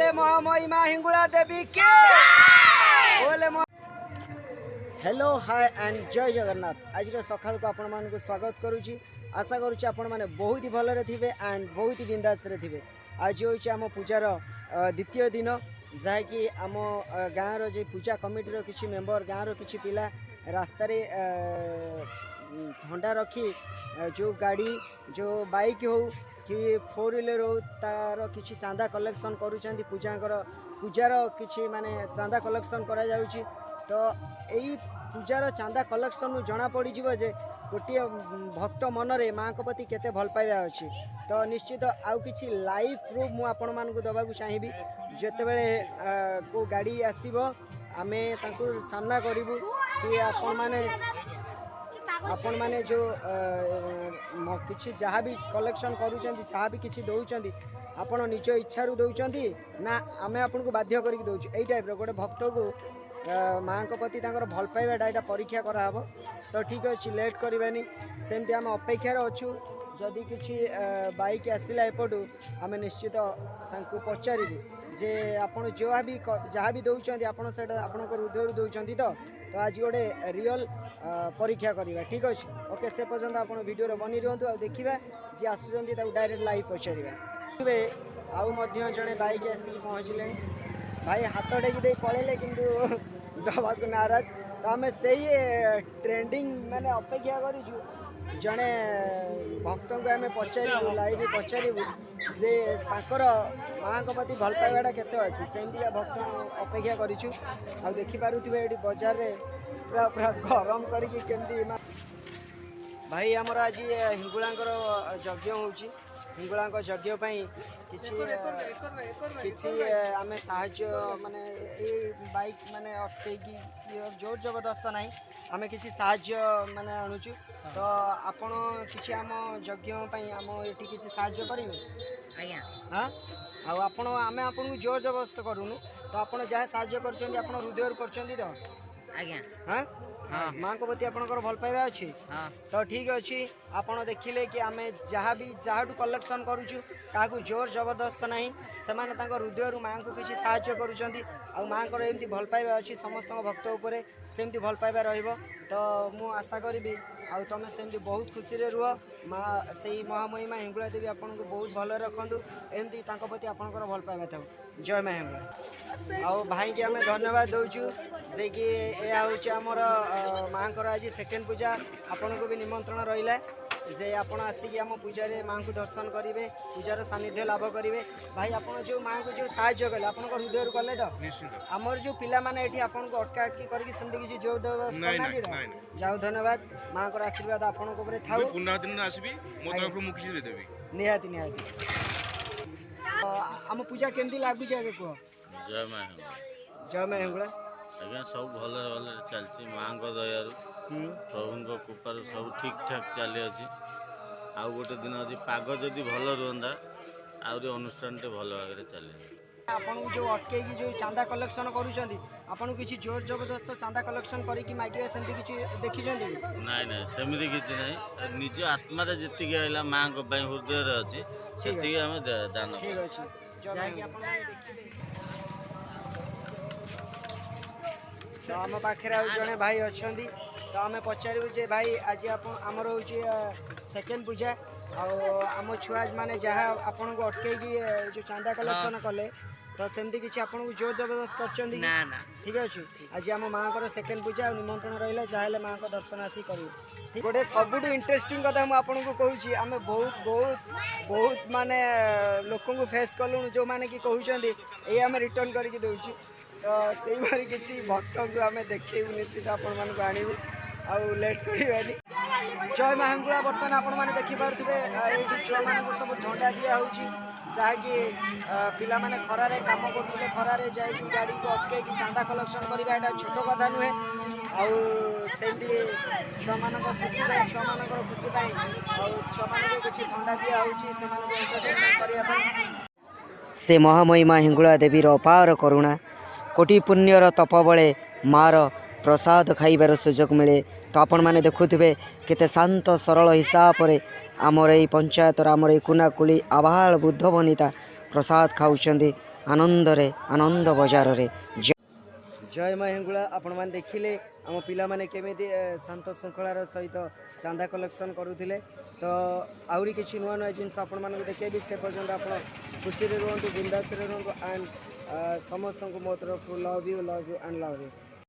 बोले महामहिमा हिंगुला देवी के बोले। हेलो हाय एंड जय जगन्नाथ। आज सकाल को आपण मानक स्वागत करुच्ची। आशा करुच्ची आपण माने बहुत ही भलरे थिबे एंड बहुत ही बिंदास रे थिबे। आज होची आम पूजार द्वितीय दिन जहाँकि आम गाँव जे पूजा कमिटी रो किछि मेंबर गाँव रो किछि पिला रास्ता रे थंडा रखी जो गाड़ी जो बाइक हो कि 4 व्हीलर हो तार किछि चांदा कलेक्शन करूछंती पूजार किछि माने चांदा कलेक्शन करा जाउछि। तो यही पूजार चांदा कलेक्शन जना पड़ जे गोटे भक्त मनरे माँ को प्रति केते भल पाइबा अछि। तो निश्चित आउ किछि लाइव प्रूफ मु आपण मानकु दबाकु चाहिबी। जेतेबेले को गाड़ी आसीबो आमे तांकु सामना करिवु कि आपण माने जो किछि जहाँ भी कलेक्शन करूछंती जहाँ भी किछि दउछंती आपण निज इच्छारू दउछंती ना आमे आपन को बाध्य करिक दउछु। एई टाइप रो गोटे भक्त को माँ को प्रति तांकर भल पाइबाटा एटा परीक्षा कराहब। तो ठीक अच्छे लेट करवानी सेमती आम अपेक्षार अच्छू। जदि किसी बाइक आसला एपटू आम निश्चित पचारू जे आपड़ जहाँ भी दौरान आपड़ से हृदय दौरान। तो आज गोटे रियल परीक्षा करवा ठीक अच्छे ओके। से पर्यंत आप वीडियो बनी रुहतु आ देखा जी आसुँच डायरेक्ट लाइव पचारे। आउ जड़े बाइक आसिक पहुँचले भाई हाथ टेकी दे पलैले कि दवा को नाराज। तो आम से ट्रेंडिंग माने अपेक्षा करूँ जड़े भक्त को आम पचारू लाइव पचारू जे ताकर माँ को प्रति भल पाइबाटा केते अच्छी सेमती भक्त अपेक्षा करूँ। आ देखिपे ये बजार रे पूरा पूरा गरम करके भाई आमर आज हिंगुलांकर यज्ञ होची। हिंगुलांक यज्ञ किछि आम साहाय्य माने बाइक माने अटकैकी जोर जबरदस्त नहीं आम किसी साहाय्य माने आणुचु। तो आपण किछि आम यज्ञ आम ये किछि साहाय्य करेंगे आज्ञा हाँ आपण आम आपन को जोर जबरदस्त करूनु। तो आप जहाँ साहाय्य कर हृदय कर आज्ञा हाँ हाँ माँ को प्रति आपंकर भल पाइबा अच्छी। तो ठीक अच्छे आपड़ देखिले कि आम जहाँ भी जहाँ कलेक्शन करुचु क्या जोर जबरदस्त नहीं से हृदय माँ को किसी साहाय्य करुँच। आ माँ को एमती भल पाइबा अच्छी समस्त भक्त उपरे सेमती भल पाइबा रहिबो। तो मु आशा करी आ तुम सेमती बहुत खुशी रे रुह। माँ से महामहिमा हिंगुला देवी आपन को बहुत भल रखु एमती प्रति आपंकर भल पाइबा था। जय माँ हिंगुला। आ भाई की आम धन्यवाद दौचु जे कि यह हूँ आमर माँ को आज सेकेंड पूजा आपन को भी निमंत्रण रहा जे आपड़ आसिक आम पूजा माँ को दर्शन करेंगे पूजार सानिध्य लाभ करेंगे। भाई आप जो माँ को जो साहाय्य कले आप हृदय कले तो आमर जो पिला माने एठी आपन को अटका अटकी करके सेमती किसी जोर जाओ धन्यवाद माँ को आशीर्वाद आपन को ऊपर थाउ। निहाती निहाती आम पूजा केमती लगुच आगे कह। जय माँ हिंगुला आज्ञा सब भल भल चलती माँ को दयारू प्रभु कृपार सब ठीक ठाक चली अच्छी। आउ गोटे दिन आज पाग जदि भल रुहंदा आहरी अनुष्ठान टे भल भाव चले। आपन जो अटके जो चांदा कलेक्शन करूछंती आपन किसी जोर जबरदस्त चांदा कलेक्शन करी मागे सेमती किसी देखिछंती नाई नाई सेमती किछि नाई निज आत्मा रे जति आइला माँ को हृदय रे अछि सेति हम दान ठीक अछि। जहाँ कि आपन देखिले तो आम पाखे जड़े भाई अच्छा। तो आम पचारू जे भाई आज आमर हूँ सेकेंड पूजा आम छुआ माने जहाँ आपन को अटकैकी जो चांदा कलेक्शन कले तो सेमती किसी आपन को जोर जबरदस्त कर ठीक अच्छे। आज आम माँ को सेकेंड पूजा निमंत्रण रहा जहाँ माँ को दर्शन आसी कर गोटे सबुठ इंटरेस्टिंग कथा मुझे को कहूँ आम बहुत बहुत बहुत माने लोक फेस कलुँ जो मैंने कि कहते ये आम रिटर्न करके दौचु। तो से भारी किसी भक्त को आम देखू निश्चित आपण मानक आणबू आउ लेट करवानी। जय माँ हिंगुला बर्तमान आपण मैंने देखिपे ये छुआ मान सब झंडा दिया हो जहाँकि पिला माने खरारे काम करते खरारे जाकि गाड़ी को अटके चांदा कलेक्शन करवा यहाँ छोट कथा नुहे। आमती छुआ मान खुशी छुआ मान खुशी छुआ मान किसी थंडा दिया होता से महामहिमा हिंगुला देवीर अपार करुणा कोटि पुण्यर तप बले मार प्रसाद खाइबार सुजोग मिले। तो आपण मैंने देखुवे केते शांत सरल हिसाब से आमर ये पंचायत आमर ये कुनाकुली आबाल बुद्ध बनिता प्रसाद खाऊँ आनंदरे आनंद बजार रे जय माँ हिंगुला आपण मैंने देखिले आम पिलामाने केमिति शांत श्रृंखलार सहित चांदा कलेक्शन करुले तो आहरी किसी नुआ नुआ जिन आपण मानक देखिए से पर्यटन आप खुशी रुहतु बिंदास रुहतु एंड समस्त को मो तरफ love you and love you.